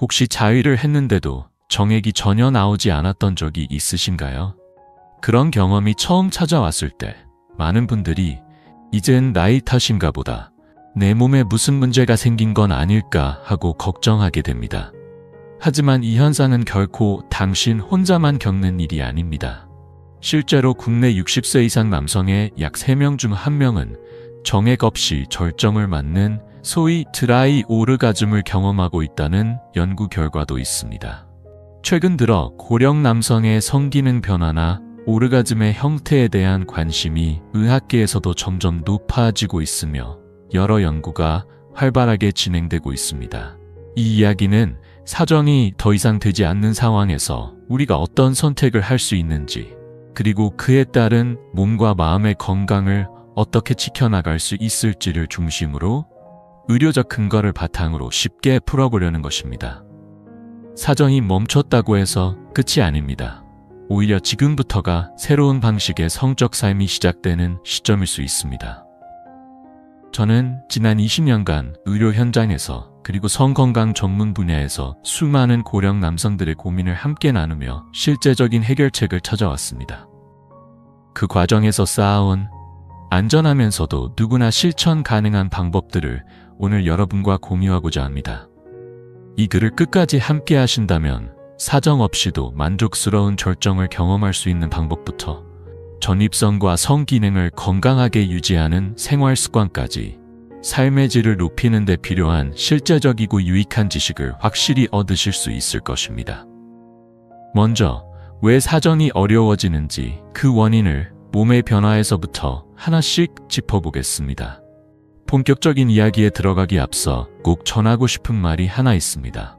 혹시 자위를 했는데도 정액이 전혀 나오지 않았던 적이 있으신가요? 그런 경험이 처음 찾아왔을 때 많은 분들이 이젠 나이 탓인가 보다, 내 몸에 무슨 문제가 생긴 건 아닐까 하고 걱정하게 됩니다. 하지만 이 현상은 결코 당신 혼자만 겪는 일이 아닙니다. 실제로 국내 60세 이상 남성의 약 3명 중 1명은 정액 없이 절정을 맞는 소위 드라이 오르가즘을 경험하고 있다는 연구 결과도 있습니다. 최근 들어 고령 남성의 성기능 변화나 오르가즘의 형태에 대한 관심이 의학계에서도 점점 높아지고 있으며 여러 연구가 활발하게 진행되고 있습니다. 이 이야기는 사정이 더 이상 되지 않는 상황에서 우리가 어떤 선택을 할 수 있는지, 그리고 그에 따른 몸과 마음의 건강을 어떻게 지켜나갈 수 있을지를 중심으로 의료적 근거를 바탕으로 쉽게 풀어보려는 것입니다. 사정이 멈췄다고 해서 끝이 아닙니다. 오히려 지금부터가 새로운 방식의 성적 삶이 시작되는 시점일 수 있습니다. 저는 지난 20년간 의료 현장에서 그리고 성건강 전문 분야에서 수많은 고령 남성들의 고민을 함께 나누며 실제적인 해결책을 찾아왔습니다. 그 과정에서 쌓아온 안전하면서도 누구나 실천 가능한 방법들을 오늘 여러분과 공유하고자 합니다. 이 글을 끝까지 함께 하신다면 사정 없이도 만족스러운 절정을 경험할 수 있는 방법부터 전립선과 성기능을 건강하게 유지하는 생활 습관까지 삶의 질을 높이는 데 필요한 실제적이고 유익한 지식을 확실히 얻으실 수 있을 것입니다. 먼저 왜 사정이 어려워지는지 그 원인을 몸의 변화에서부터 하나씩 짚어보겠습니다. 본격적인 이야기에 들어가기 앞서 꼭 전하고 싶은 말이 하나 있습니다.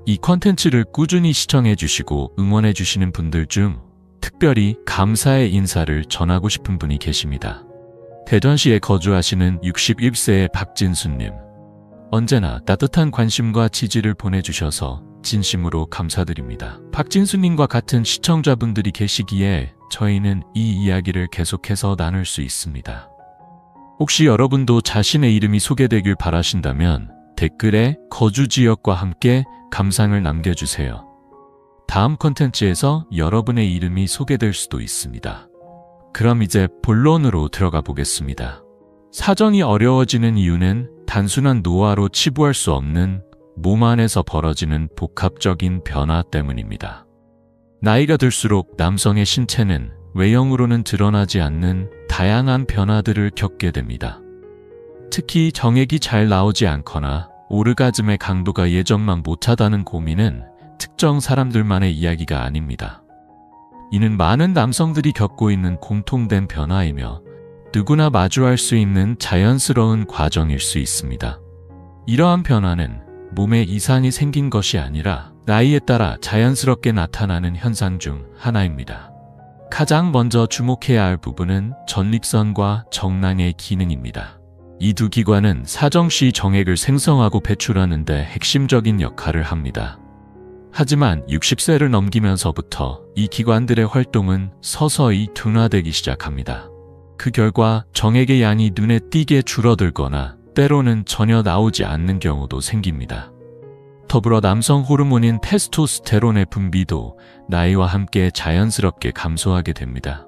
이 컨텐츠를 꾸준히 시청해주시고 응원해주시는 분들 중 특별히 감사의 인사를 전하고 싶은 분이 계십니다. 대전시에 거주하시는 61세의 박진수님. 언제나 따뜻한 관심과 지지를 보내주셔서 진심으로 감사드립니다. 박진수님과 같은 시청자분들이 계시기에 저희는 이 이야기를 계속해서 나눌 수 있습니다. 혹시 여러분도 자신의 이름이 소개되길 바라신다면 댓글에 거주 지역과 함께 감상을 남겨주세요. 다음 콘텐츠에서 여러분의 이름이 소개될 수도 있습니다. 그럼 이제 본론으로 들어가 보겠습니다. 사정이 어려워지는 이유는 단순한 노화로 치부할 수 없는 몸 안에서 벌어지는 복합적인 변화 때문입니다. 나이가 들수록 남성의 신체는 외형으로는 드러나지 않는 다양한 변화들을 겪게 됩니다. 특히 정액이 잘 나오지 않거나 오르가즘의 강도가 예전만 못하다는 고민은 특정 사람들만의 이야기가 아닙니다. 이는 많은 남성들이 겪고 있는 공통된 변화이며 누구나 마주할 수 있는 자연스러운 과정일 수 있습니다. 이러한 변화는 몸에 이상이 생긴 것이 아니라 나이에 따라 자연스럽게 나타나는 현상 중 하나입니다. 가장 먼저 주목해야 할 부분은 전립선과 정낭의 기능입니다. 이 두 기관은 사정 시 정액을 생성하고 배출하는 데 핵심적인 역할을 합니다. 하지만 60세를 넘기면서부터 이 기관들의 활동은 서서히 둔화되기 시작합니다. 그 결과 정액의 양이 눈에 띄게 줄어들거나 때로는 전혀 나오지 않는 경우도 생깁니다. 더불어 남성 호르몬인 테스토스테론의 분비도 나이와 함께 자연스럽게 감소하게 됩니다.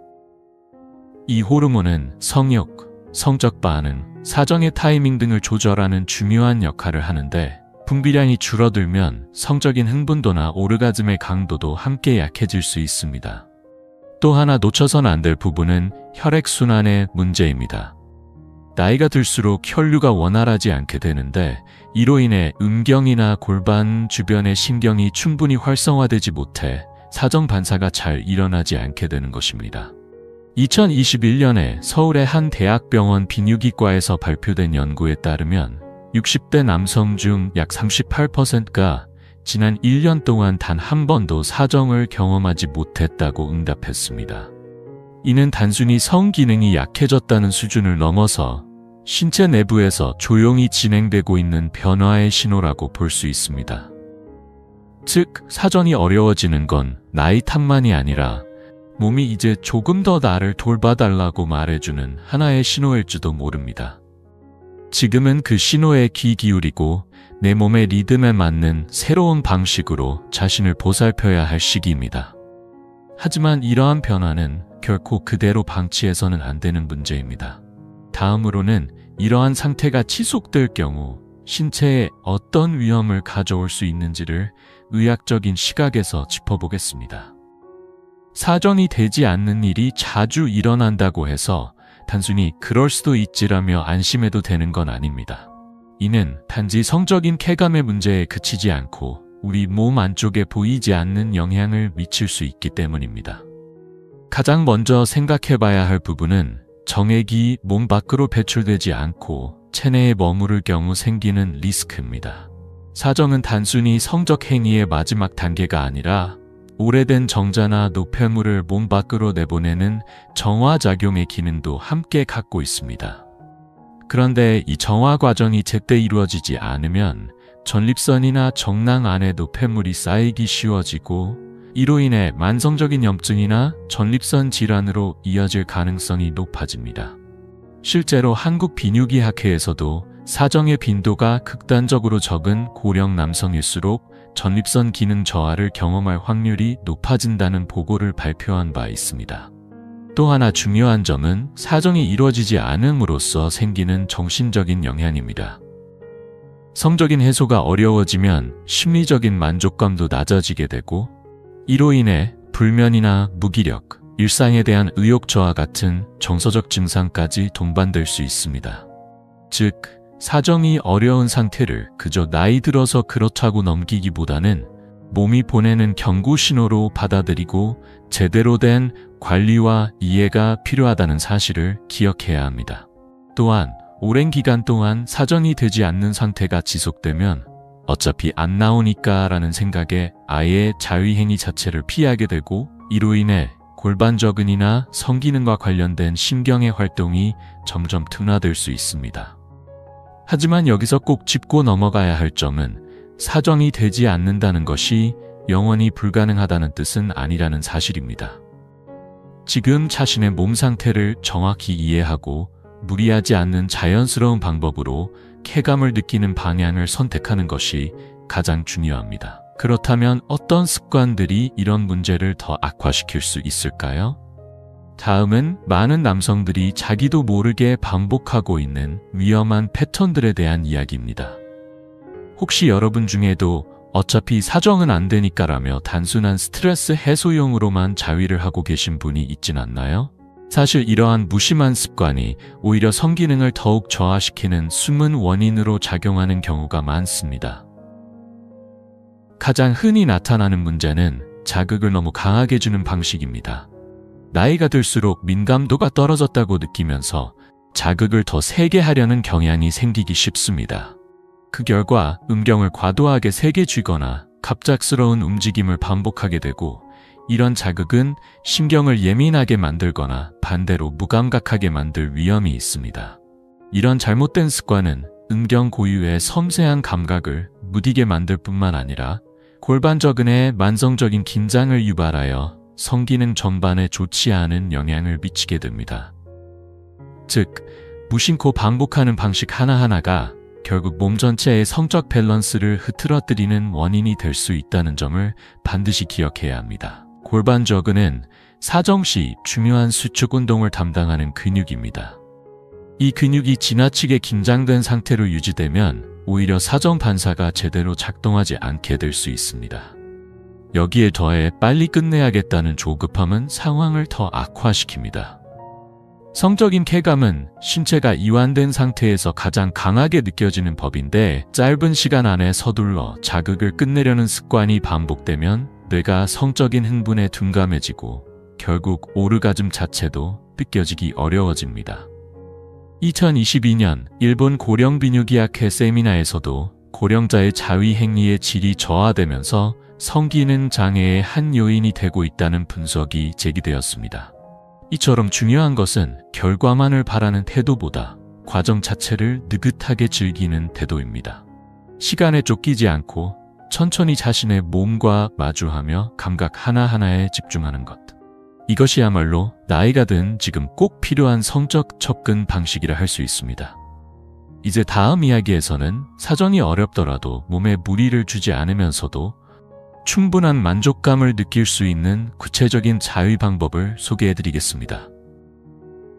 이 호르몬은 성욕, 성적 반응, 사정의 타이밍 등을 조절하는 중요한 역할을 하는데 분비량이 줄어들면 성적인 흥분도나 오르가즘의 강도도 함께 약해질 수 있습니다. 또 하나 놓쳐선 안 될 부분은 혈액순환의 문제입니다. 나이가 들수록 혈류가 원활하지 않게 되는데 이로 인해 음경이나 골반 주변의 신경이 충분히 활성화되지 못해 사정 반사가 잘 일어나지 않게 되는 것입니다. 2021년에 서울의 한 대학병원 비뇨기과에서 발표된 연구에 따르면 60대 남성 중 약 38%가 지난 1년 동안 단 한 번도 사정을 경험하지 못했다고 응답했습니다. 이는 단순히 성기능이 약해졌다는 수준을 넘어서 신체 내부에서 조용히 진행되고 있는 변화의 신호라고 볼 수 있습니다. 즉, 사정이 어려워지는 건 나이 탓만이 아니라 몸이 이제 조금 더 나를 돌봐달라고 말해주는 하나의 신호일지도 모릅니다. 지금은 그 신호에 귀 기울이고 내 몸의 리듬에 맞는 새로운 방식으로 자신을 보살펴야 할 시기입니다. 하지만 이러한 변화는 결코 그대로 방치해서는 안 되는 문제입니다. 다음으로는 이러한 상태가 지속될 경우 신체에 어떤 위험을 가져올 수 있는지를 의학적인 시각에서 짚어보겠습니다. 사정이 되지 않는 일이 자주 일어난다고 해서 단순히 그럴 수도 있지라며 안심해도 되는 건 아닙니다. 이는 단지 성적인 쾌감의 문제에 그치지 않고 우리 몸 안쪽에 보이지 않는 영향을 미칠 수 있기 때문입니다. 가장 먼저 생각해봐야 할 부분은 정액이 몸 밖으로 배출되지 않고 체내에 머무를 경우 생기는 리스크입니다. 사정은 단순히 성적 행위의 마지막 단계가 아니라 오래된 정자나 노폐물을 몸 밖으로 내보내는 정화작용의 기능도 함께 갖고 있습니다. 그런데 이 정화 과정이 제때 이루어지지 않으면 전립선이나 정낭 안에 노폐물이 쌓이기 쉬워지고 이로 인해 만성적인 염증이나 전립선 질환으로 이어질 가능성이 높아집니다. 실제로 한국비뇨기학회에서도 사정의 빈도가 극단적으로 적은 고령 남성일수록 전립선 기능 저하를 경험할 확률이 높아진다는 보고를 발표한 바 있습니다. 또 하나 중요한 점은 사정이 이루어지지 않음으로써 생기는 정신적인 영향입니다. 성적인 해소가 어려워지면 심리적인 만족감도 낮아지게 되고 이로 인해 불면이나 무기력, 일상에 대한 의욕 저하 같은 정서적 증상까지 동반될 수 있습니다. 즉, 사정이 어려운 상태를 그저 나이 들어서 그렇다고 넘기기보다는 몸이 보내는 경고 신호로 받아들이고 제대로 된 관리와 이해가 필요하다는 사실을 기억해야 합니다. 또한 오랜 기간 동안 사정이 되지 않는 상태가 지속되면 어차피 안 나오니까 라는 생각에 아예 자위행위 자체를 피하게 되고 이로 인해 골반저근이나 성기능과 관련된 신경의 활동이 점점 둔화될 수 있습니다. 하지만 여기서 꼭 짚고 넘어가야 할 점은 사정이 되지 않는다는 것이 영원히 불가능하다는 뜻은 아니라는 사실입니다. 지금 자신의 몸 상태를 정확히 이해하고 무리하지 않는 자연스러운 방법으로 쾌감을 느끼는 방향을 선택하는 것이 가장 중요합니다. 그렇다면 어떤 습관들이 이런 문제를 더 악화시킬 수 있을까요? 다음은 많은 남성들이 자기도 모르게 반복하고 있는 위험한 패턴들에 대한 이야기입니다. 혹시 여러분 중에도 어차피 사정은 안 되니까라며 단순한 스트레스 해소용으로만 자위를 하고 계신 분이 있진 않나요? 사실 이러한 무심한 습관이 오히려 성기능을 더욱 저하시키는 숨은 원인으로 작용하는 경우가 많습니다. 가장 흔히 나타나는 문제는 자극을 너무 강하게 주는 방식입니다. 나이가 들수록 민감도가 떨어졌다고 느끼면서 자극을 더 세게 하려는 경향이 생기기 쉽습니다. 그 결과 음경을 과도하게 세게 쥐거나 갑작스러운 움직임을 반복하게 되고 이런 자극은 신경을 예민하게 만들거나 반대로 무감각하게 만들 위험이 있습니다. 이런 잘못된 습관은 음경 고유의 섬세한 감각을 무디게 만들 뿐만 아니라 골반저근에 만성적인 긴장을 유발하여 성기능 전반에 좋지 않은 영향을 미치게 됩니다. 즉, 무심코 반복하는 방식 하나하나가 결국 몸 전체의 성적 밸런스를 흐트러뜨리는 원인이 될 수 있다는 점을 반드시 기억해야 합니다. 골반저근은 사정 시 중요한 수축 운동을 담당하는 근육입니다. 이 근육이 지나치게 긴장된 상태로 유지되면 오히려 사정 반사가 제대로 작동하지 않게 될 수 있습니다. 여기에 더해 빨리 끝내야겠다는 조급함은 상황을 더 악화시킵니다. 성적인 쾌감은 신체가 이완된 상태에서 가장 강하게 느껴지는 법인데 짧은 시간 안에 서둘러 자극을 끝내려는 습관이 반복되면 뇌가 성적인 흥분에 둔감해지고 결국 오르가즘 자체도 느껴지기 어려워집니다. 2022년 일본 고령비뇨기학회 세미나에서도 고령자의 자위 행위의 질이 저하되면서 성기능 장애의 한 요인이 되고 있다는 분석이 제기되었습니다. 이처럼 중요한 것은 결과만을 바라는 태도보다 과정 자체를 느긋하게 즐기는 태도입니다. 시간에 쫓기지 않고 천천히 자신의 몸과 마주하며 감각 하나하나에 집중하는 것. 이것이야말로 나이가 든 지금 꼭 필요한 성적 접근 방식이라 할 수 있습니다. 이제 다음 이야기에서는 사정이 어렵더라도 몸에 무리를 주지 않으면서도 충분한 만족감을 느낄 수 있는 구체적인 자위 방법을 소개해드리겠습니다.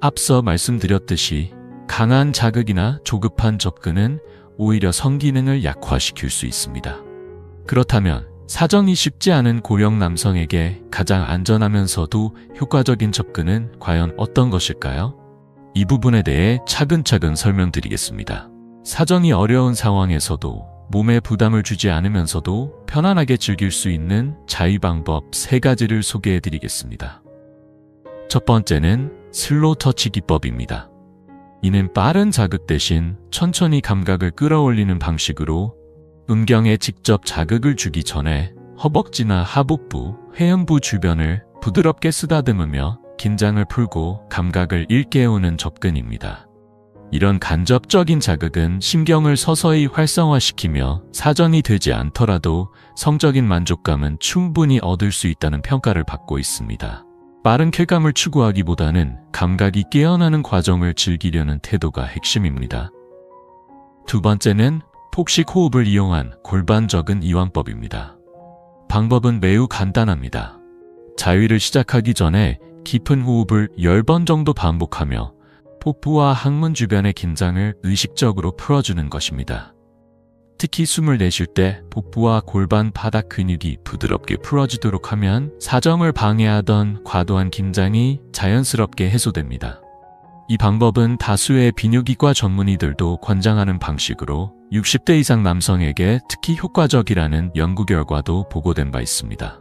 앞서 말씀드렸듯이 강한 자극이나 조급한 접근은 오히려 성기능을 약화시킬 수 있습니다. 그렇다면 사정이 쉽지 않은 고령 남성에게 가장 안전하면서도 효과적인 접근은 과연 어떤 것일까요? 이 부분에 대해 차근차근 설명드리겠습니다. 사정이 어려운 상황에서도 몸에 부담을 주지 않으면서도 편안하게 즐길 수 있는 자위 방법 3가지를 소개해드리겠습니다. 첫 번째는 슬로우 터치 기법입니다. 이는 빠른 자극 대신 천천히 감각을 끌어올리는 방식으로 음경에 직접 자극을 주기 전에 허벅지나 하복부, 회음부 주변을 부드럽게 쓰다듬으며 긴장을 풀고 감각을 일깨우는 접근입니다. 이런 간접적인 자극은 신경을 서서히 활성화시키며 사정이 되지 않더라도 성적인 만족감은 충분히 얻을 수 있다는 평가를 받고 있습니다. 빠른 쾌감을 추구하기보다는 감각이 깨어나는 과정을 즐기려는 태도가 핵심입니다. 두 번째는 폭식 호흡을 이용한 골반 적은 이완법입니다. 방법은 매우 간단합니다. 자위를 시작하기 전에 깊은 호흡을 10번 정도 반복하며 복부와 항문 주변의 긴장을 의식적으로 풀어주는 것입니다. 특히 숨을 내쉴 때 복부와 골반 바닥 근육이 부드럽게 풀어지도록 하면 사정을 방해하던 과도한 긴장이 자연스럽게 해소됩니다. 이 방법은 다수의 비뇨기과 전문의들도 권장하는 방식으로 60대 이상 남성에게 특히 효과적이라는 연구 결과도 보고된 바 있습니다.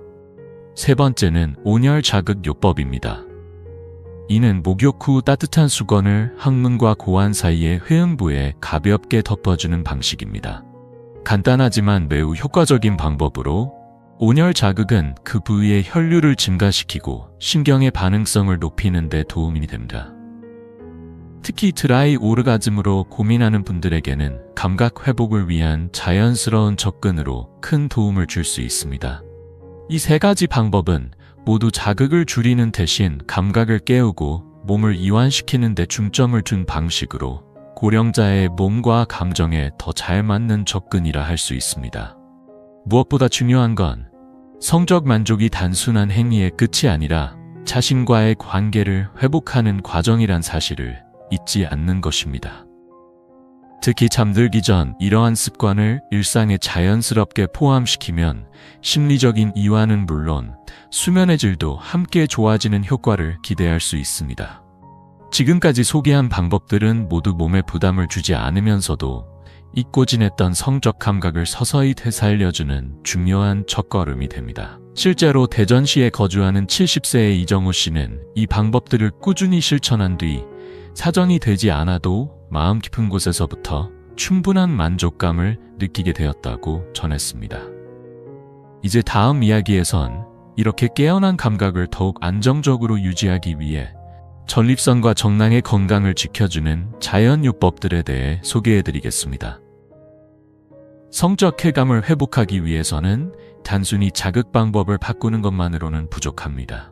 세 번째는 온열 자극 요법입니다. 이는 목욕 후 따뜻한 수건을 항문과 고환 사이의 회음부에 가볍게 덮어주는 방식입니다. 간단하지만 매우 효과적인 방법으로 온열 자극은 그 부위의 혈류를 증가시키고 신경의 반응성을 높이는 데 도움이 됩니다. 특히 드라이 오르가즘으로 고민하는 분들에게는 감각 회복을 위한 자연스러운 접근으로 큰 도움을 줄 수 있습니다. 이 3가지 방법은 모두 자극을 줄이는 대신 감각을 깨우고 몸을 이완시키는 데 중점을 둔 방식으로 고령자의 몸과 감정에 더 잘 맞는 접근이라 할 수 있습니다. 무엇보다 중요한 건 성적 만족이 단순한 행위의 끝이 아니라 자신과의 관계를 회복하는 과정이란 사실을 잊지 않는 것입니다. 특히 잠들기 전 이러한 습관을 일상에 자연스럽게 포함시키면 심리적인 이완은 물론 수면의 질도 함께 좋아지는 효과를 기대할 수 있습니다. 지금까지 소개한 방법들은 모두 몸에 부담을 주지 않으면서도 잊고 지냈던 성적 감각을 서서히 되살려주는 중요한 첫걸음이 됩니다. 실제로 대전시에 거주하는 70세의 이정우 씨는 이 방법들을 꾸준히 실천한 뒤 사정이 되지 않아도 마음 깊은 곳에서부터 충분한 만족감을 느끼게 되었다고 전했습니다. 이제 다음 이야기에선 이렇게 깨어난 감각을 더욱 안정적으로 유지하기 위해 전립선과 정낭의 건강을 지켜주는 자연요법들에 대해 소개해드리겠습니다. 성적 쾌감을 회복하기 위해서는 단순히 자극 방법을 바꾸는 것만으로는 부족합니다.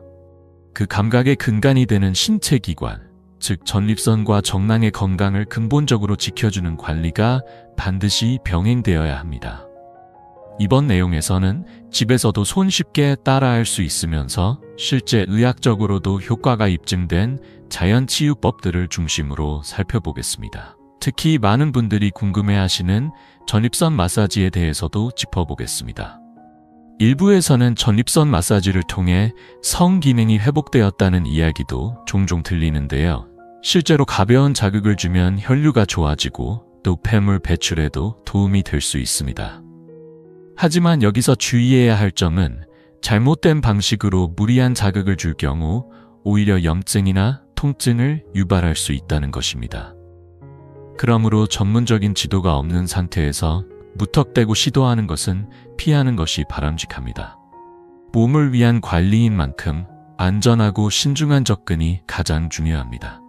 그 감각의 근간이 되는 신체 기관, 즉 전립선과 정낭의 건강을 근본적으로 지켜주는 관리가 반드시 병행되어야 합니다. 이번 내용에서는 집에서도 손쉽게 따라할 수 있으면서 실제 의학적으로도 효과가 입증된 자연치유법들을 중심으로 살펴보겠습니다. 특히 많은 분들이 궁금해하시는 전립선 마사지에 대해서도 짚어보겠습니다. 일부에서는 전립선 마사지를 통해 성기능이 회복되었다는 이야기도 종종 들리는데요. 실제로 가벼운 자극을 주면 혈류가 좋아지고 또 폐물 배출에도 도움이 될 수 있습니다. 하지만 여기서 주의해야 할 점은 잘못된 방식으로 무리한 자극을 줄 경우 오히려 염증이나 통증을 유발할 수 있다는 것입니다. 그러므로 전문적인 지도가 없는 상태에서 무턱대고 시도하는 것은 피하는 것이 바람직합니다. 몸을 위한 관리인 만큼 안전하고 신중한 접근이 가장 중요합니다.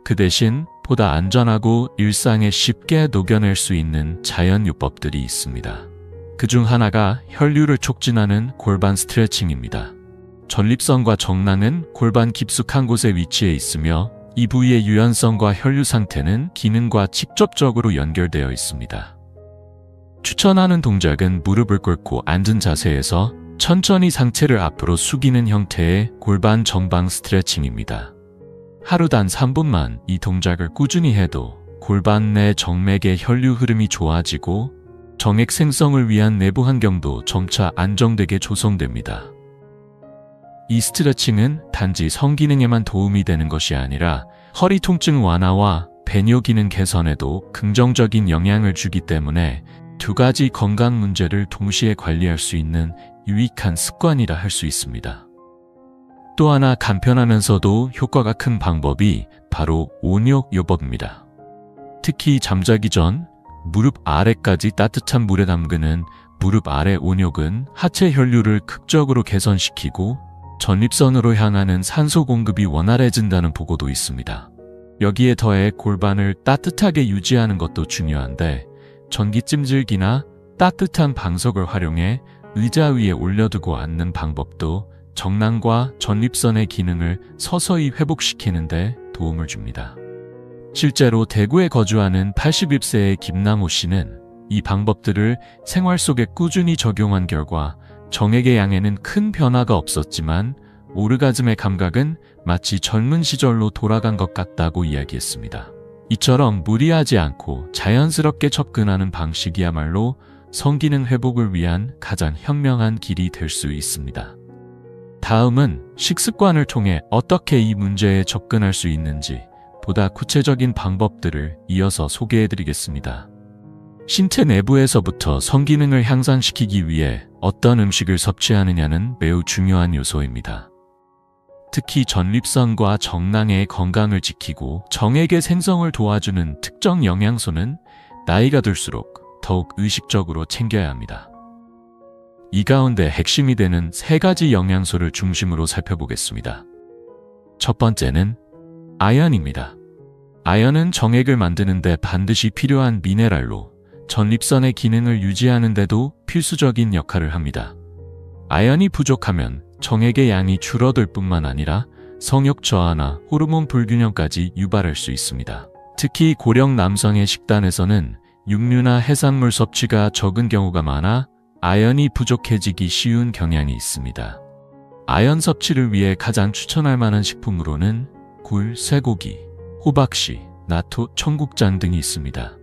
그 대신 보다 안전하고 일상에 쉽게 녹여낼 수 있는 자연요법들이 있습니다. 그중 하나가 혈류를 촉진하는 골반 스트레칭입니다. 전립선과 정낭은 골반 깊숙한 곳에 위치해 있으며 이 부위의 유연성과 혈류 상태는 기능과 직접적으로 연결되어 있습니다. 추천하는 동작은 무릎을 꿇고 앉은 자세에서 천천히 상체를 앞으로 숙이는 형태의 골반 정방 스트레칭입니다. 하루 단 3분만 이 동작을 꾸준히 해도 골반 내 정맥의 혈류 흐름이 좋아지고 정액 생성을 위한 내부 환경도 점차 안정되게 조성됩니다. 이 스트레칭은 단지 성기능에만 도움이 되는 것이 아니라 허리 통증 완화와 배뇨 기능 개선에도 긍정적인 영향을 주기 때문에 두 가지 건강 문제를 동시에 관리할 수 있는 유익한 습관이라 할 수 있습니다. 또 하나 간편하면서도 효과가 큰 방법이 바로 온욕요법입니다. 특히 잠자기 전 무릎 아래까지 따뜻한 물에 담그는 무릎 아래 온욕은 하체 혈류를 극적으로 개선시키고 전립선으로 향하는 산소 공급이 원활해진다는 보고도 있습니다. 여기에 더해 골반을 따뜻하게 유지하는 것도 중요한데 전기찜질기나 따뜻한 방석을 활용해 의자 위에 올려두고 앉는 방법도 정낭과 전립선의 기능을 서서히 회복시키는 데 도움을 줍니다. 실제로 대구에 거주하는 81세의 김남호 씨는 이 방법들을 생활 속에 꾸준히 적용한 결과 정액의 양에는 큰 변화가 없었지만 오르가즘의 감각은 마치 젊은 시절로 돌아간 것 같다고 이야기했습니다. 이처럼 무리하지 않고 자연스럽게 접근하는 방식이야말로 성기능 회복을 위한 가장 현명한 길이 될 수 있습니다. 다음은 식습관을 통해 어떻게 이 문제에 접근할 수 있는지 보다 구체적인 방법들을 이어서 소개해드리겠습니다. 신체 내부에서부터 성기능을 향상시키기 위해 어떤 음식을 섭취하느냐는 매우 중요한 요소입니다. 특히 전립선과 정낭의 건강을 지키고 정액의 생성을 도와주는 특정 영양소는 나이가 들수록 더욱 의식적으로 챙겨야 합니다. 이 가운데 핵심이 되는 3가지 영양소를 중심으로 살펴보겠습니다. 첫 번째는 아연입니다. 아연은 정액을 만드는 데 반드시 필요한 미네랄로 전립선의 기능을 유지하는 데도 필수적인 역할을 합니다. 아연이 부족하면 정액의 양이 줄어들 뿐만 아니라 성욕 저하나 호르몬 불균형까지 유발할 수 있습니다. 특히 고령 남성의 식단에서는 육류나 해산물 섭취가 적은 경우가 많아 아연이 부족해지기 쉬운 경향이 있습니다. 아연 섭취를 위해 가장 추천할 만한 식품으로는 굴, 쇠고기, 호박씨, 나토, 청국장 등이 있습니다.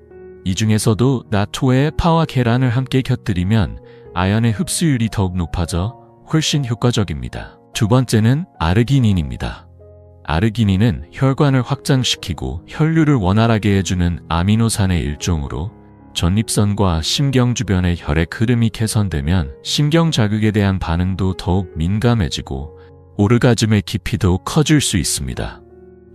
이 중에서도 나토에 파와 계란을 함께 곁들이면 아연의 흡수율이 더욱 높아져 훨씬 효과적입니다. 두 번째는 아르기닌입니다. 아르기닌은 혈관을 확장시키고 혈류를 원활하게 해주는 아미노산의 일종으로 전립선과 심경 주변의 혈액 흐름이 개선되면 심경 자극에 대한 반응도 더욱 민감해지고 오르가즘의 깊이도 커질 수 있습니다.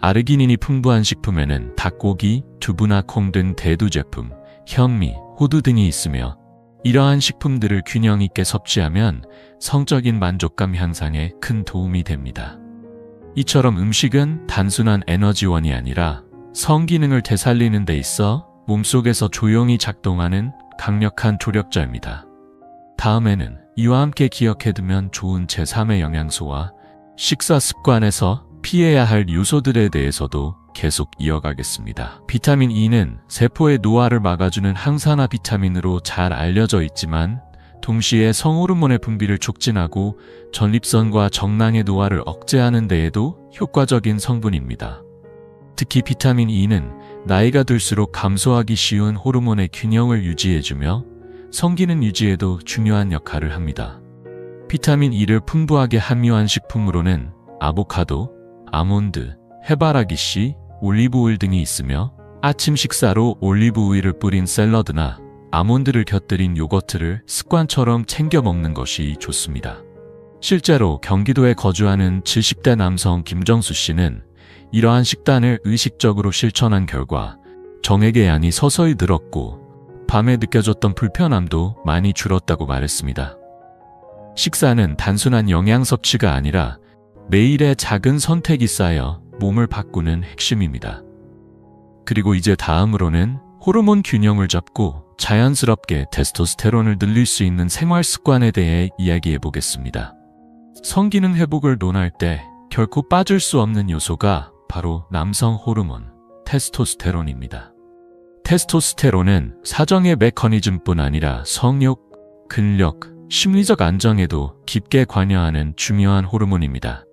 아르기닌이 풍부한 식품에는 닭고기, 두부나 콩 등 대두 제품, 현미, 호두 등이 있으며 이러한 식품들을 균형 있게 섭취하면 성적인 만족감 향상에 큰 도움이 됩니다. 이처럼 음식은 단순한 에너지원이 아니라 성기능을 되살리는 데 있어 몸속에서 조용히 작동하는 강력한 조력자입니다. 다음에는 이와 함께 기억해두면 좋은 제3의 영양소와 식사 습관에서 피해야 할 요소들에 대해서도 계속 이어가겠습니다. 비타민 E는 세포의 노화를 막아주는 항산화 비타민으로 잘 알려져 있지만 동시에 성호르몬의 분비를 촉진하고 전립선과 정낭의 노화를 억제하는 데에도 효과적인 성분입니다. 특히 비타민 E는 나이가 들수록 감소하기 쉬운 호르몬의 균형을 유지해주며 성기능 유지에도 중요한 역할을 합니다. 비타민 E를 풍부하게 함유한 식품으로는 아보카도, 아몬드, 해바라기씨, 올리브오일 등이 있으며 아침 식사로 올리브오일을 뿌린 샐러드나 아몬드를 곁들인 요거트를 습관처럼 챙겨 먹는 것이 좋습니다. 실제로 경기도에 거주하는 70대 남성 김정수 씨는 이러한 식단을 의식적으로 실천한 결과 정액의 양이 서서히 늘었고 밤에 느껴졌던 불편함도 많이 줄었다고 말했습니다. 식사는 단순한 영양 섭취가 아니라 매일의 작은 선택이 쌓여 몸을 바꾸는 핵심입니다. 그리고 이제 다음으로는 호르몬 균형을 잡고 자연스럽게 테스토스테론을 늘릴 수 있는 생활 습관에 대해 이야기해 보겠습니다. 성기능 회복을 논할 때 결코 빠질 수 없는 요소가 바로 남성 호르몬 테스토스테론입니다. 테스토스테론은 사정의 메커니즘뿐 아니라 성욕, 근력, 심리적 안정에도 깊게 관여하는 중요한 호르몬입니다.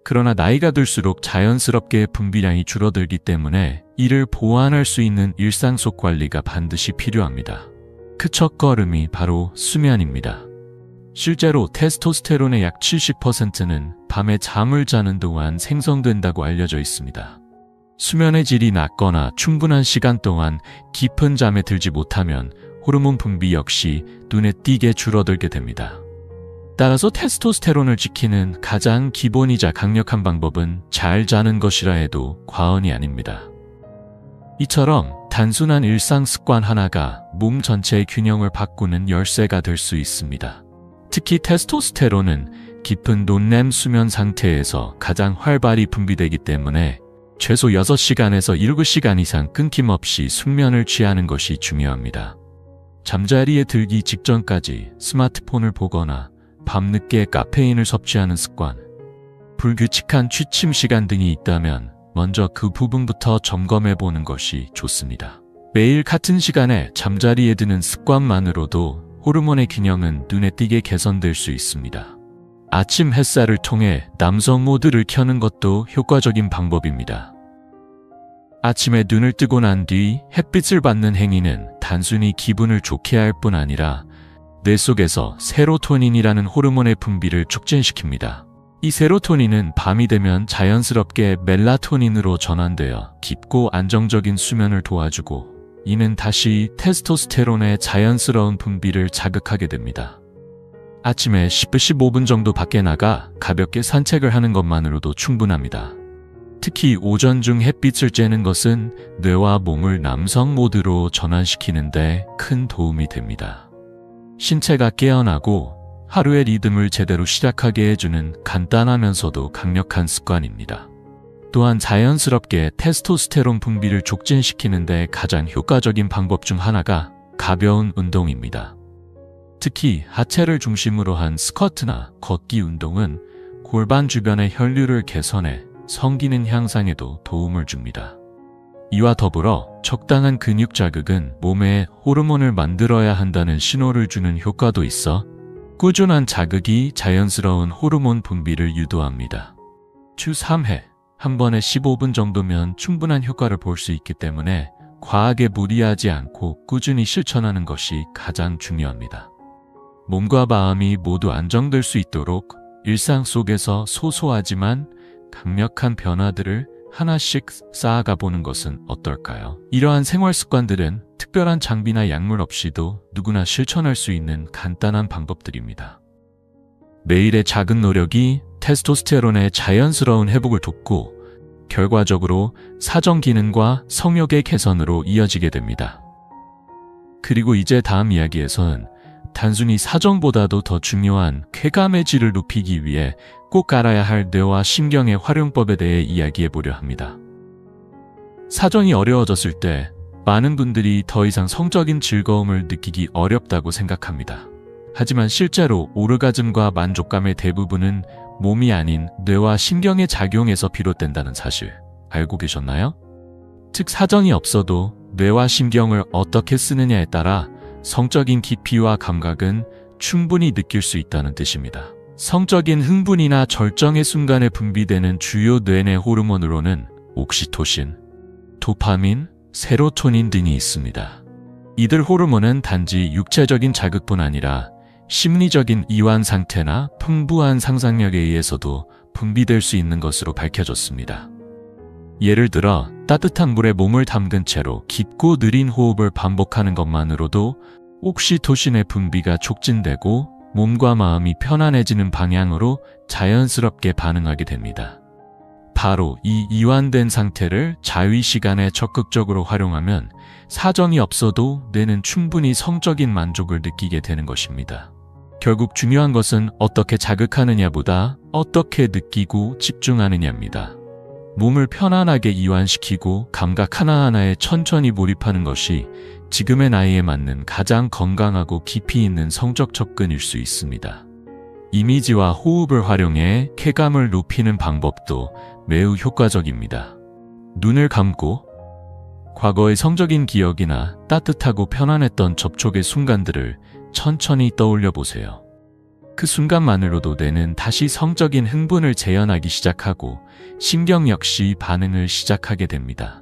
그러나 나이가 들수록 자연스럽게 분비량이 줄어들기 때문에 이를 보완할 수 있는 일상 속 관리가 반드시 필요합니다. 그 첫걸음이 바로 수면입니다. 실제로 테스토스테론의 약 70%는 밤에 잠을 자는 동안 생성된다고 알려져 있습니다. 수면의 질이 낮거나 충분한 시간 동안 깊은 잠에 들지 못하면 호르몬 분비 역시 눈에 띄게 줄어들게 됩니다. 따라서 테스토스테론을 지키는 가장 기본이자 강력한 방법은 잘 자는 것이라 해도 과언이 아닙니다. 이처럼 단순한 일상 습관 하나가 몸 전체의 균형을 바꾸는 열쇠가 될 수 있습니다. 특히 테스토스테론은 깊은 논렘 수면 상태에서 가장 활발히 분비되기 때문에 최소 6시간에서 7시간 이상 끊김없이 숙면을 취하는 것이 중요합니다. 잠자리에 들기 직전까지 스마트폰을 보거나 밤늦게 카페인을 섭취하는 습관, 불규칙한 취침 시간 등이 있다면 먼저 그 부분부터 점검해 보는 것이 좋습니다. 매일 같은 시간에 잠자리에 드는 습관만으로도 호르몬의 균형은 눈에 띄게 개선될 수 있습니다. 아침 햇살을 통해 남성 모드를 켜는 것도 효과적인 방법입니다. 아침에 눈을 뜨고 난 뒤 햇빛을 받는 행위는 단순히 기분을 좋게 할 뿐 아니라 뇌 속에서 세로토닌이라는 호르몬의 분비를 촉진시킵니다. 이 세로토닌은 밤이 되면 자연스럽게 멜라토닌으로 전환되어 깊고 안정적인 수면을 도와주고 이는 다시 테스토스테론의 자연스러운 분비를 자극하게 됩니다. 아침에 10분 15분 정도 밖에 나가 가볍게 산책을 하는 것만으로도 충분합니다. 특히 오전 중 햇빛을 쬐는 것은 뇌와 몸을 남성 모드로 전환시키는데 큰 도움이 됩니다. 신체가 깨어나고 하루의 리듬을 제대로 시작하게 해주는 간단하면서도 강력한 습관입니다. 또한 자연스럽게 테스토스테론 분비를 촉진시키는 데 가장 효과적인 방법 중 하나가 가벼운 운동입니다. 특히 하체를 중심으로 한 스쿼트나 걷기 운동은 골반 주변의 혈류를 개선해 성기능 향상에도 도움을 줍니다. 이와 더불어 적당한 근육 자극은 몸에 호르몬을 만들어야 한다는 신호를 주는 효과도 있어 꾸준한 자극이 자연스러운 호르몬 분비를 유도합니다. 주 3회, 한 번에 15분 정도면 충분한 효과를 볼 수 있기 때문에 과하게 무리하지 않고 꾸준히 실천하는 것이 가장 중요합니다. 몸과 마음이 모두 안정될 수 있도록 일상 속에서 소소하지만 강력한 변화들을 하나씩 쌓아가 보는 것은 어떨까요? 이러한 생활 습관들은 특별한 장비나 약물 없이도 누구나 실천할 수 있는 간단한 방법들입니다. 매일의 작은 노력이 테스토스테론의 자연스러운 회복을 돕고 결과적으로 사정 기능과 성욕의 개선으로 이어지게 됩니다. 그리고 이제 다음 이야기에서는 단순히 사정보다도 더 중요한 쾌감의 질을 높이기 위해 꼭 알아야 할 뇌와 신경의 활용법에 대해 이야기해 보려 합니다. 사정이 어려워졌을 때 많은 분들이 더 이상 성적인 즐거움을 느끼기 어렵다고 생각합니다. 하지만 실제로 오르가즘과 만족감의 대부분은 몸이 아닌 뇌와 신경의 작용에서 비롯된다는 사실 알고 계셨나요? 즉 사정이 없어도 뇌와 신경을 어떻게 쓰느냐에 따라 성적인 깊이와 감각은 충분히 느낄 수 있다는 뜻입니다. 성적인 흥분이나 절정의 순간에 분비되는 주요 뇌내 호르몬으로는 옥시토신, 도파민, 세로토닌 등이 있습니다. 이들 호르몬은 단지 육체적인 자극뿐 아니라 심리적인 이완 상태나 풍부한 상상력에 의해서도 분비될 수 있는 것으로 밝혀졌습니다. 예를 들어 따뜻한 물에 몸을 담근 채로 깊고 느린 호흡을 반복하는 것만으로도 옥시토신의 분비가 촉진되고 몸과 마음이 편안해지는 방향으로 자연스럽게 반응하게 됩니다. 바로 이 이완된 상태를 자위 시간에 적극적으로 활용하면 사정이 없어도 뇌는 충분히 성적인 만족을 느끼게 되는 것입니다. 결국 중요한 것은 어떻게 자극하느냐보다 어떻게 느끼고 집중하느냐입니다. 몸을 편안하게 이완시키고 감각 하나하나에 천천히 몰입하는 것이 지금의 나이에 맞는 가장 건강하고 깊이 있는 성적 접근일 수 있습니다. 이미지와 호흡을 활용해 쾌감을 높이는 방법도 매우 효과적입니다. 눈을 감고 과거의 성적인 기억이나 따뜻하고 편안했던 접촉의 순간들을 천천히 떠올려 보세요. 그 순간만으로도 뇌는 다시 성적인 흥분을 재현하기 시작하고 신경 역시 반응을 시작하게 됩니다.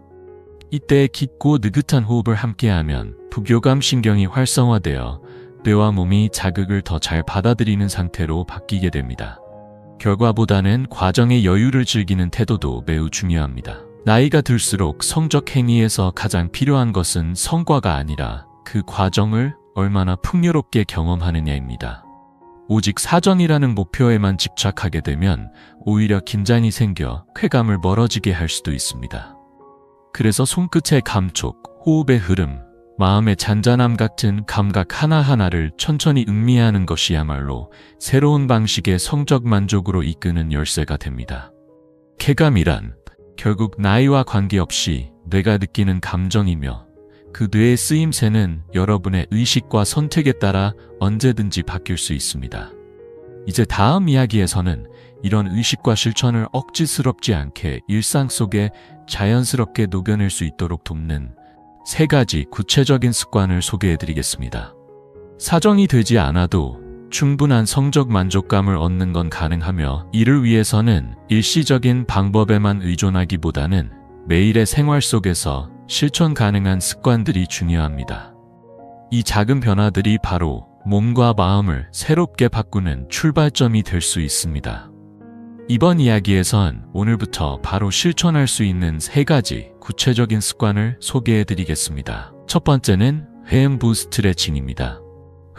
이때 깊고 느긋한 호흡을 함께하면 부교감 신경이 활성화되어 뇌와 몸이 자극을 더 잘 받아들이는 상태로 바뀌게 됩니다. 결과보다는 과정의 여유를 즐기는 태도도 매우 중요합니다. 나이가 들수록 성적 행위에서 가장 필요한 것은 성과가 아니라 그 과정을 얼마나 풍요롭게 경험하느냐입니다. 오직 사정이라는 목표에만 집착하게 되면 오히려 긴장이 생겨 쾌감을 멀어지게 할 수도 있습니다. 그래서 손끝의 감촉, 호흡의 흐름, 마음의 잔잔함 같은 감각 하나하나를 천천히 음미하는 것이야말로 새로운 방식의 성적 만족으로 이끄는 열쇠가 됩니다. 쾌감이란 결국 나이와 관계없이 뇌가 느끼는 감정이며 그 뇌의 쓰임새는 여러분의 의식과 선택에 따라 언제든지 바뀔 수 있습니다. 이제 다음 이야기에서는 이런 의식과 실천을 억지스럽지 않게 일상 속에 자연스럽게 녹여낼 수 있도록 돕는 3가지 구체적인 습관을 소개해드리겠습니다. 사정이 되지 않아도 충분한 성적 만족감을 얻는 건 가능하며 이를 위해서는 일시적인 방법에만 의존하기보다는 매일의 생활 속에서 실천 가능한 습관들이 중요합니다. 이 작은 변화들이 바로 몸과 마음을 새롭게 바꾸는 출발점이 될 수 있습니다. 이번 이야기에선 오늘부터 바로 실천할 수 있는 3가지 구체적인 습관을 소개해드리겠습니다. 첫 번째는 회음부 스트레칭입니다.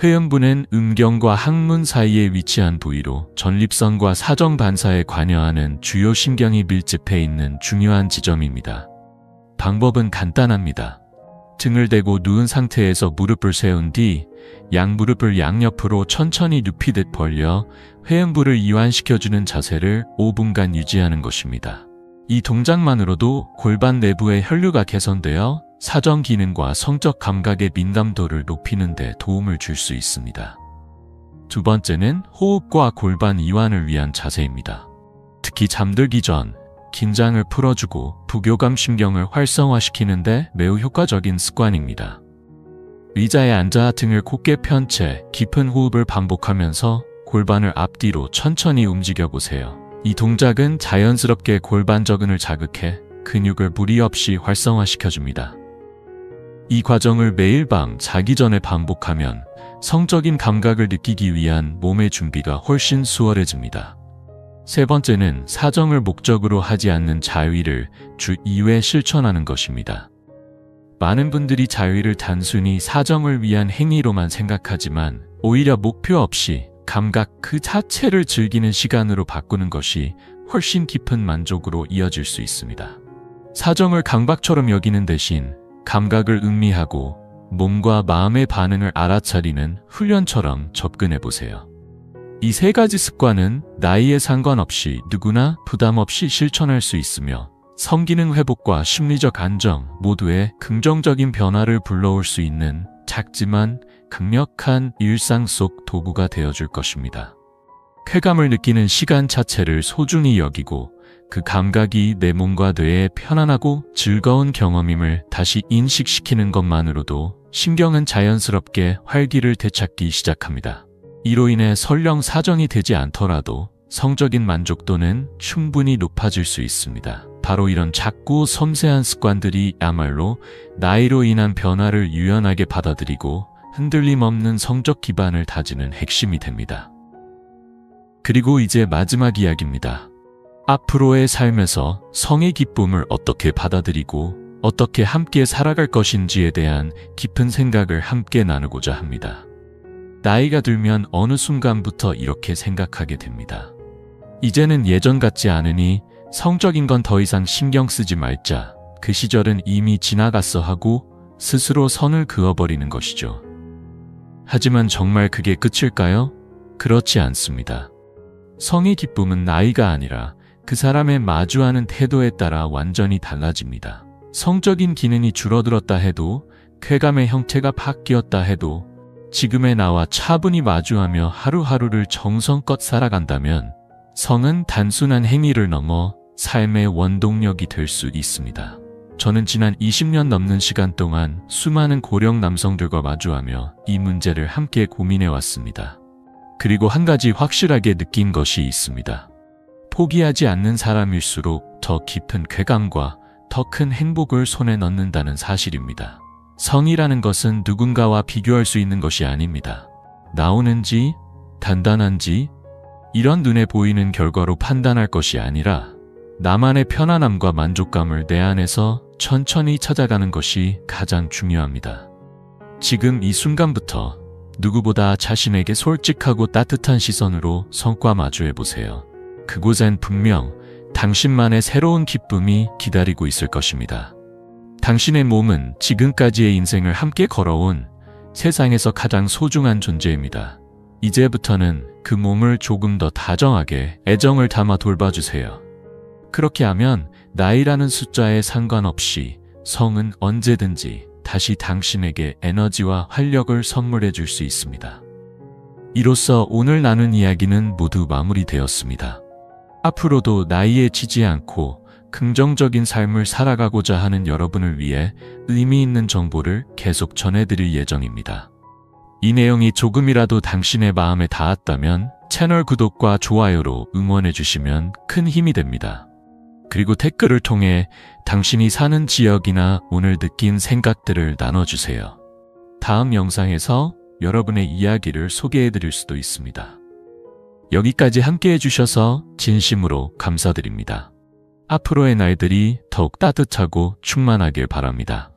회음부는 음경과 항문 사이에 위치한 부위로 전립선과 사정 반사에 관여하는 주요 신경이 밀집해 있는 중요한 지점입니다. 방법은 간단합니다. 등을 대고 누운 상태에서 무릎을 세운 뒤 양무릎을 양옆으로 천천히 눕히듯 벌려 회음부를 이완시켜주는 자세를 5분간 유지하는 것입니다. 이 동작만으로도 골반 내부의 혈류가 개선되어 사정 기능과 성적 감각의 민감도를 높이는 데 도움을 줄 수 있습니다. 두 번째는 호흡과 골반 이완을 위한 자세입니다. 특히 잠들기 전 긴장을 풀어주고 부교감 신경을 활성화시키는 데 매우 효과적인 습관입니다. 의자에 앉아 등을 곧게 편 채 깊은 호흡을 반복하면서 골반을 앞뒤로 천천히 움직여 보세요. 이 동작은 자연스럽게 골반 저근을 자극해 근육을 무리 없이 활성화시켜줍니다. 이 과정을 매일 밤 자기 전에 반복하면 성적인 감각을 느끼기 위한 몸의 준비가 훨씬 수월해집니다. 세 번째는 사정을 목적으로 하지 않는 자위를 주 2회 실천하는 것입니다. 많은 분들이 자위를 단순히 사정을 위한 행위로만 생각하지만 오히려 목표 없이 감각 그 자체를 즐기는 시간으로 바꾸는 것이 훨씬 깊은 만족으로 이어질 수 있습니다. 사정을 강박처럼 여기는 대신 감각을 음미하고 몸과 마음의 반응을 알아차리는 훈련처럼 접근해 보세요. 이 3가지 습관은 나이에 상관없이 누구나 부담 없이 실천할 수 있으며 성기능 회복과 심리적 안정 모두에 긍정적인 변화를 불러올 수 있는 작지만 강력한 일상 속 도구가 되어줄 것입니다. 쾌감을 느끼는 시간 자체를 소중히 여기고 그 감각이 내 몸과 뇌에 편안하고 즐거운 경험임을 다시 인식시키는 것만으로도 신경은 자연스럽게 활기를 되찾기 시작합니다. 이로 인해 설령 사정이 되지 않더라도 성적인 만족도는 충분히 높아질 수 있습니다. 바로 이런 작고 섬세한 습관들이야말로 나이로 인한 변화를 유연하게 받아들이고 흔들림 없는 성적 기반을 다지는 핵심이 됩니다. 그리고 이제 마지막 이야기입니다. 앞으로의 삶에서 성의 기쁨을 어떻게 받아들이고 어떻게 함께 살아갈 것인지에 대한 깊은 생각을 함께 나누고자 합니다. 나이가 들면 어느 순간부터 이렇게 생각하게 됩니다. 이제는 예전 같지 않으니 성적인 건 더 이상 신경 쓰지 말자. 그 시절은 이미 지나갔어 하고 스스로 선을 그어버리는 것이죠. 하지만 정말 그게 끝일까요? 그렇지 않습니다. 성의 기쁨은 나이가 아니라 그 사람의 마주하는 태도에 따라 완전히 달라집니다. 성적인 기능이 줄어들었다 해도 쾌감의 형태가 바뀌었다 해도 지금의 나와 차분히 마주하며 하루하루를 정성껏 살아간다면 성은 단순한 행위를 넘어 삶의 원동력이 될 수 있습니다. 저는 지난 20년 넘는 시간 동안 수많은 고령 남성들과 마주하며 이 문제를 함께 고민해 왔습니다. 그리고 한 가지 확실하게 느낀 것이 있습니다. 포기하지 않는 사람일수록 더 깊은 쾌감과 더 큰 행복을 손에 넣는다는 사실입니다. 성이라는 것은 누군가와 비교할 수 있는 것이 아닙니다. 나오는지, 단단한지, 이런 눈에 보이는 결과로 판단할 것이 아니라 나만의 편안함과 만족감을 내 안에서 천천히 찾아가는 것이 가장 중요합니다. 지금 이 순간부터 누구보다 자신에게 솔직하고 따뜻한 시선으로 성과 마주해 보세요. 그곳엔 분명 당신만의 새로운 기쁨이 기다리고 있을 것입니다. 당신의 몸은 지금까지의 인생을 함께 걸어온 세상에서 가장 소중한 존재입니다. 이제부터는 그 몸을 조금 더 다정하게 애정을 담아 돌봐주세요. 그렇게 하면 나이라는 숫자에 상관없이 성은 언제든지 다시 당신에게 에너지와 활력을 선물해 줄 수 있습니다. 이로써 오늘 나눈 이야기는 모두 마무리되었습니다. 앞으로도 나이에 지지 않고 긍정적인 삶을 살아가고자 하는 여러분을 위해 의미 있는 정보를 계속 전해드릴 예정입니다. 이 내용이 조금이라도 당신의 마음에 닿았다면 채널 구독과 좋아요로 응원해 주시면 큰 힘이 됩니다. 그리고 댓글을 통해 당신이 사는 지역이나 오늘 느낀 생각들을 나눠주세요. 다음 영상에서 여러분의 이야기를 소개해 드릴 수도 있습니다. 여기까지 함께 해주셔서 진심으로 감사드립니다. 앞으로의 날들이 더욱 따뜻하고 충만하길 바랍니다.